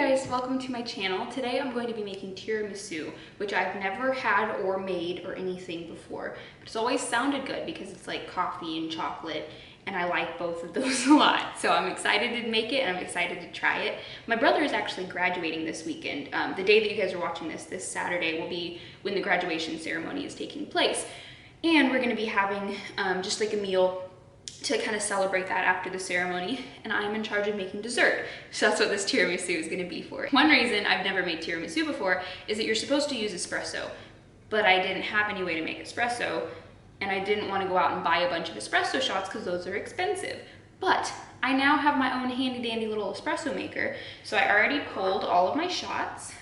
guys, welcome to my channel. Today I'm going to be making tiramisu, which I've never had or made or anything before. But it's always sounded good because it's like coffee and chocolate, and I like both of those a lot. So I'm excited to make it and I'm excited to try it. My brother is actually graduating this weekend. The day that you guys are watching this Saturday, will be when the graduation ceremony is taking place. And we're going to be having just like a meal to kind of celebrate that after the ceremony, and I'm in charge of making dessert. So that's what this tiramisu is going to be for. One reason I've never made tiramisu before is that you're supposed to use espresso, but I didn't have any way to make espresso, and I didn't want to go out and buy a bunch of espresso shots because those are expensive. But I now have my own handy dandy little espresso maker, so I already pulled all of my shots.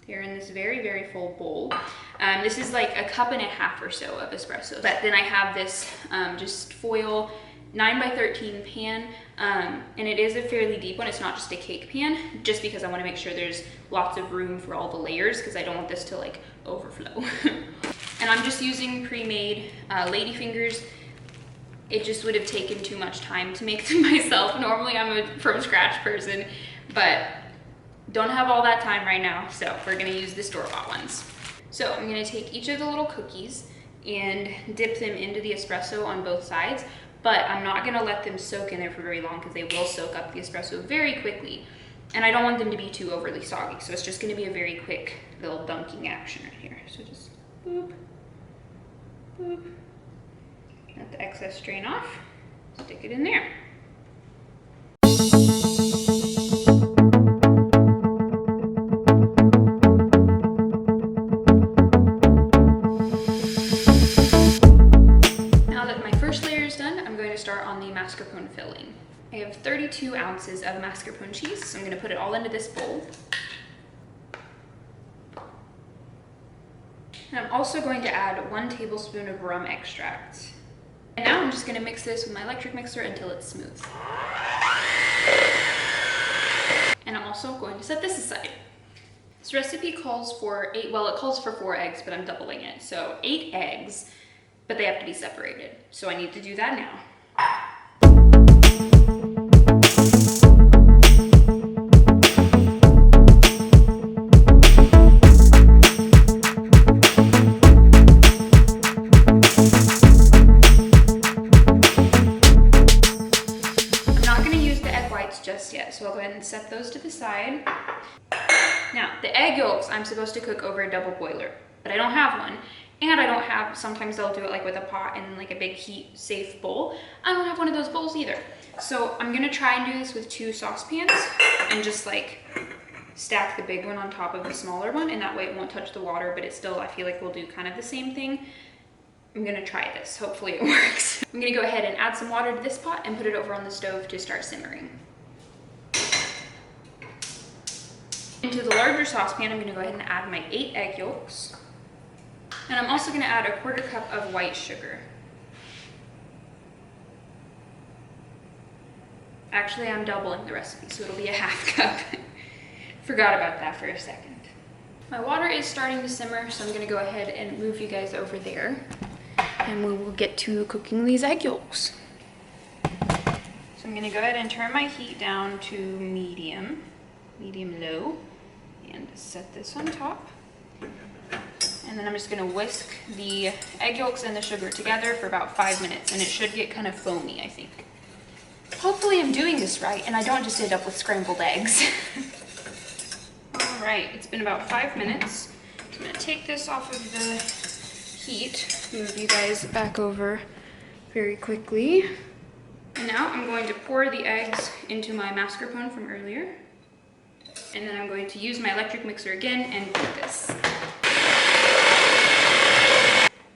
They're in this very full bowl. This is like a cup and a half or so of espresso. But then I have this just foil 9x13 pan, and it is a fairly deep one. It's not just a cake pan, just because I want to make sure there's lots of room for all the layers, because I don't want this to like overflow. And I'm just using pre-made lady fingers. It just would have taken too much time to make them myself. Normally I'm a from scratch person, but don't have all that time right now, so we're gonna use the store-bought ones. So I'm gonna take each of the little cookies and dip them into the espresso on both sides, but I'm not gonna let them soak in there for very long because they will soak up the espresso very quickly. And I don't want them to be too overly soggy, so it's just gonna be a very quick little dunking action right here. So just boop, boop. Let the excess drain off, stick it in there. Start on the mascarpone filling. I have 32 ounces of mascarpone cheese, so I'm going to put it all into this bowl. And I'm also going to add 1 tablespoon of rum extract. And now I'm just going to mix this with my electric mixer until it's smooth. And I'm also going to set this aside. This recipe calls for 4 eggs, but I'm doubling it. So 8 eggs, but they have to be separated. So I need to do that now. Just yet, so I'll go ahead and set those to the side. Now, the egg yolks I'm supposed to cook over a double boiler, but I don't have one, and I don't have, sometimes they'll do it like with a pot and like a big heat safe bowl. I don't have one of those bowls either. So I'm gonna try and do this with 2 saucepans and just like stack the big one on top of the smaller one, and that way it won't touch the water, but it still, I feel like will do kind of the same thing. I'm gonna try this, hopefully it works. I'm gonna go ahead and add some water to this pot and put it over on the stove to start simmering. Into the larger saucepan, I'm going to go ahead and add my 8 egg yolks. And I'm also going to add a 1/4 cup of white sugar. Actually, I'm doubling the recipe, so it'll be a 1/2 cup. Forgot about that for a second. My water is starting to simmer, so I'm going to go ahead and move you guys over there. And we will get to cooking these egg yolks. So I'm going to go ahead and turn my heat down to medium low, and set this on top. And then I'm just gonna whisk the egg yolks and the sugar together for about 5 minutes, and it should get kind of foamy, I think. Hopefully I'm doing this right and I don't just end up with scrambled eggs. All right, it's been about 5 minutes. So I'm gonna take this off of the heat, move you guys back over very quickly. And now I'm going to pour the eggs into my mascarpone from earlier. And then I'm going to use my electric mixer again and beat this.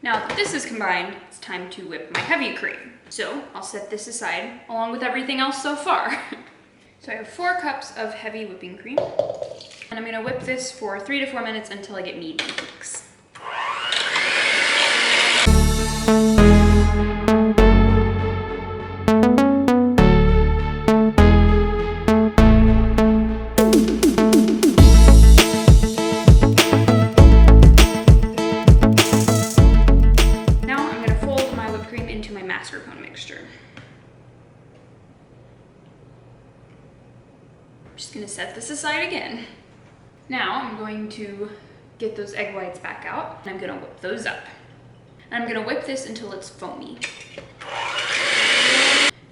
Now that this is combined, it's time to whip my heavy cream. So I'll set this aside along with everything else so far. So I have 4 cups of heavy whipping cream, and I'm gonna whip this for 3 to 4 minutes until I get medium peaks. set this aside again. Now I'm going to get those egg whites back out and I'm gonna whip those up. And I'm gonna whip this until it's foamy.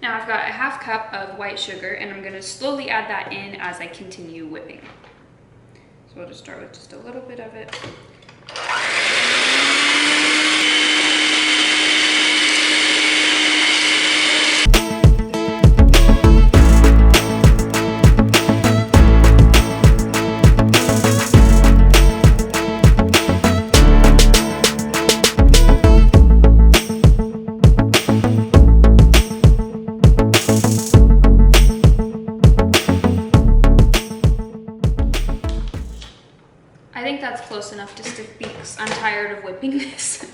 Now I've got a half cup of white sugar and I'm gonna slowly add that in as I continue whipping. So I'll just start with just a little bit of it. I think that's close enough to stick because I'm tired of whipping this.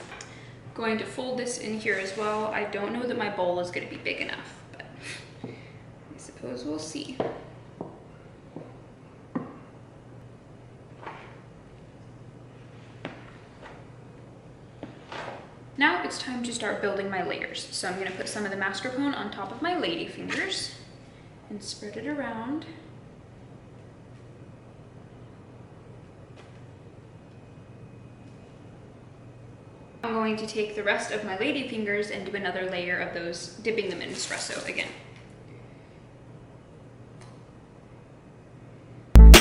Going to fold this in here as well. I don't know that my bowl is going to be big enough, but I suppose we'll see. Now it's time to start building my layers. So I'm going to put some of the mascarpone on top of my lady fingers and spread it around. I'm going to take the rest of my lady fingers and do another layer of those, dipping them in espresso again. I'm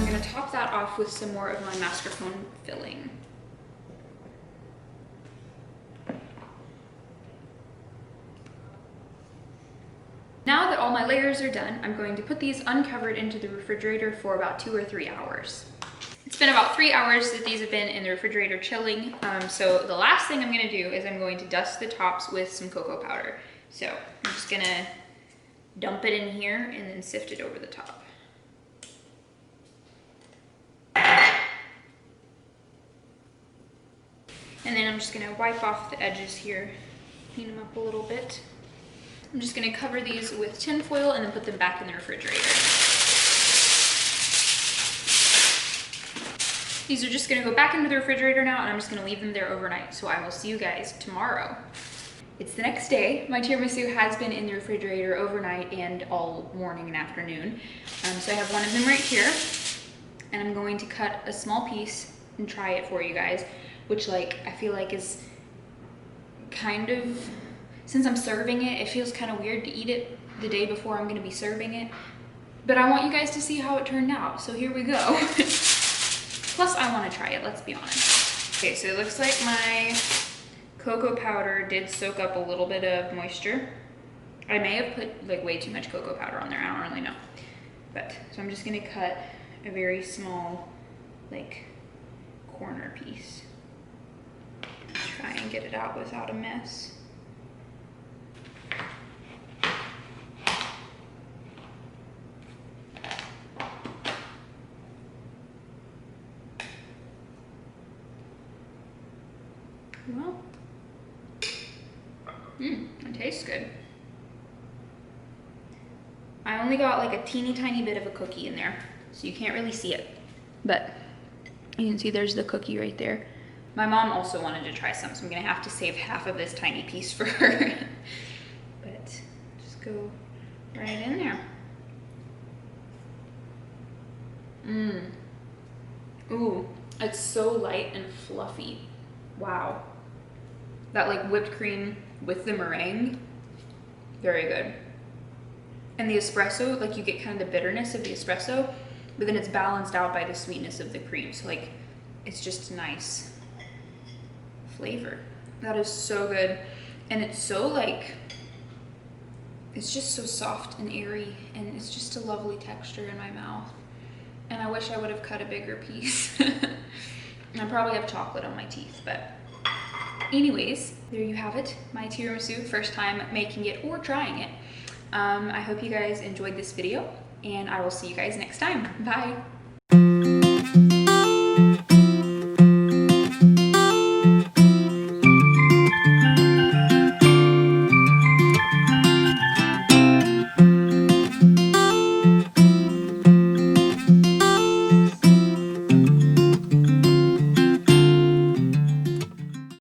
going to top that off with some more of my mascarpone filling. Now that all my layers are done, I'm going to put these uncovered into the refrigerator for about 2 or 3 hours. It's been about 3 hours that these have been in the refrigerator chilling. So the last thing I'm gonna do is I'm going to dust the tops with some cocoa powder. So I'm just gonna dump it in here and then sift it over the top. And then I'm just gonna wipe off the edges here, clean them up a little bit. I'm just gonna cover these with tin foil and then put them back in the refrigerator. These are just gonna go back into the refrigerator now and I'm just gonna leave them there overnight. So I will see you guys tomorrow. It's the next day. My tiramisu has been in the refrigerator overnight and all morning and afternoon. So I have one of them right here and I'm going to cut a small piece and try it for you guys, which I feel like is kind of, since I'm serving it, it feels kind of weird to eat it the day before I'm gonna be serving it. But I want you guys to see how it turned out, so here we go. Plus, I wanna try it, let's be honest. Okay, so it looks like my cocoa powder did soak up a little bit of moisture. I may have put way too much cocoa powder on there, I don't really know. But, so I'm just gonna cut a very small, corner piece. Try and get it out without a mess. Well, it tastes good. I only got a teeny tiny bit of a cookie in there, so you can't really see it. But you can see there's the cookie right there. My mom also wanted to try some, so I'm gonna have to save half of this tiny piece for her. But just go right in there. Ooh, it's so light and fluffy. Wow. That whipped cream with the meringue, very good. And the espresso, you get kind of the bitterness of the espresso, but then it's balanced out by the sweetness of the cream. So it's just nice flavor. That is so good. And it's so it's just so soft and airy and it's just a lovely texture in my mouth. And I wish I would have cut a bigger piece. I probably have chocolate on my teeth, but anyways, there you have it. My tiramisu, first time making it or trying it. I hope you guys enjoyed this video and I will see you guys next time. Bye.